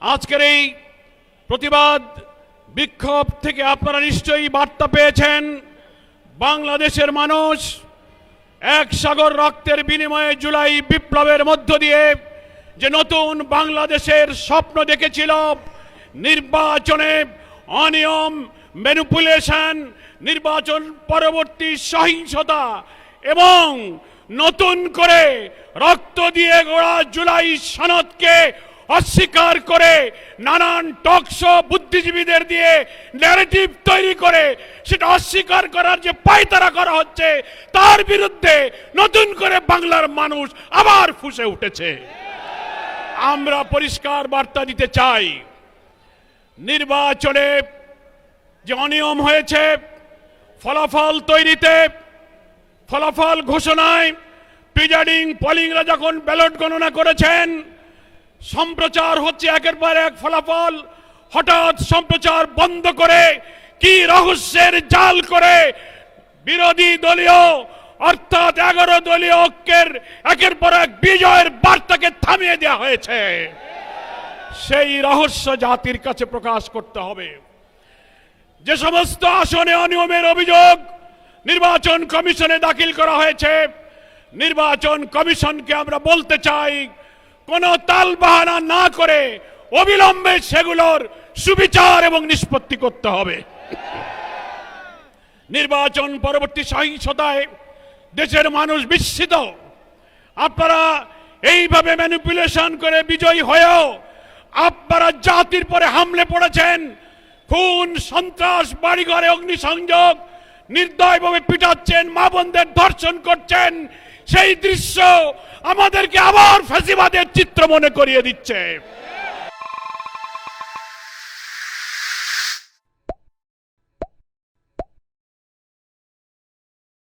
আজকের এই প্রতিবাদ বিক্ষোভ থেকে আপনারা নিশ্চয়ই বার্তা পেয়েছেন। বাংলাদেশের মানুষ এক সাগর রক্তের বিনিময়ে জুলাই বিপ্লবের মধ্য দিয়ে যে নতুন বাংলাদেশের স্বপ্ন দেখেছিল, নির্বাচনে অনিয়ম, ম্যানিপুলেশন, নির্বাচন পরবর্তী সহিংসতা এবং নতুন করে রক্ত দিয়ে গড়া জুলাই সনদকে অস্বীকার করে নানান টকশো বুদ্ধিজীবীদের দিয়ে ন্যারেটিভ তৈরি করে সেটা অস্বীকার করার যে পায়তারা করা হচ্ছে, তার বিরুদ্ধে নতুন করে বাংলার মানুষ আবার ফুঁসে উঠেছে। আমরা পরিষ্কার বার্তা দিতে চাই, নির্বাচনে যে অনিয়ম হয়েছে, ফলাফল তৈরিতে, ফলাফল ঘোষণায়, প্রিজাইডিং পোলিংরা যখন ব্যালট গণনা করেছেন, সম্প্রচার হচ্ছে একের পর এক ফলাফল, হঠাৎ সম্প্রচার বন্ধ করে কি রহস্যের জাল করে বিরোধী দলীয় অর্থাৎ 11 দলীয় ঐক্যের একের পর এক বিজয়ের বার্তাকে থামিয়ে দেওয়া হয়েছে। সেই রহস্য জাতির কাছে প্রকাশ করতে হবে। যে সমস্ত আসনে অনিয়মের অভিযোগ নির্বাচন কমিশনে দাখিল করা হয়েছে, নির্বাচন কমিশনকে আমরা বলতে চাই, কোন তালবাহানা না করে অবিলম্বে সেগুলোর সুবিচার এবং নিষ্পত্তি করতে হবে। নির্বাচন পরবর্তী সহিংসতায় দেশের মানুষ বিস্মিত। আপনারা এইভাবে ম্যানিপুলেশন করে বিজয়ী হয়েও আপনারা জাতির পরে হামলে পড়েছেন, খুন, সন্ত্রাস, বাড়িঘরে অগ্নিসংযোগ, নির্দয়ভাবে পিটাচ্ছেন, মা বোনদের ধর্ষণ করছেন। সেই দৃশ্য আমাদেরকে আবার ফ্যাসিবাদের চিত্র মনে করিয়ে দিচ্ছে।